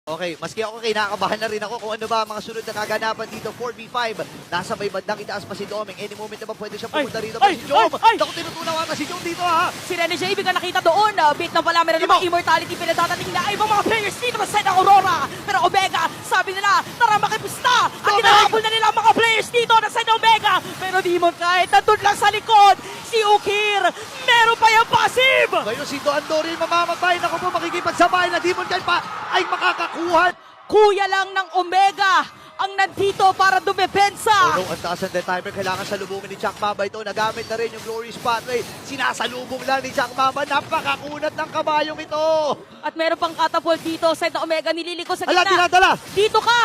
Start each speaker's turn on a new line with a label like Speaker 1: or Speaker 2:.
Speaker 1: Okay, maski ako kinakabahan na rin ako kung ano ba ang mga sunod na kaganapan dito. 4v5. Nasa may bandang itaas pa si Doming. Any moment naman pwede siya pumunta rito. Pero si Jom, naku, tinutunaw ata si Jom dito ha.
Speaker 2: Si Rene J, bigla nakita doon. Bit na pala, meron
Speaker 1: Ibo.
Speaker 2: namang immortality pinadadating na ibang mga players dito sa side ng Aurora. Pero Omega, sabi nila, tara makipista. At
Speaker 1: Doming!
Speaker 2: kinahabol na nila ang mga players dito na side ng Omega. Pero Demon kahit nandun lang sa likod, si Ukir, meron pa yung passive.
Speaker 1: Ngayon si Doan Doril mamamatay. Naku po, makikipagsabay na Demon Guy pa ay makakakuha.
Speaker 2: Kuya lang ng Omega ang nandito para dumepensa.
Speaker 1: Oh no, ang taas ng timer. Kailangan salubungin ni Chuck Mamba ito. Nagamit na rin yung Glory Spotlight. Sinasalubong lang ni Chuck Mamba. Napakakunat ng kabayong ito.
Speaker 2: At meron pang catapult dito, side ng Omega, nililiko sa
Speaker 1: Ala,
Speaker 2: gitna.
Speaker 1: dinadala.
Speaker 2: Dito ka!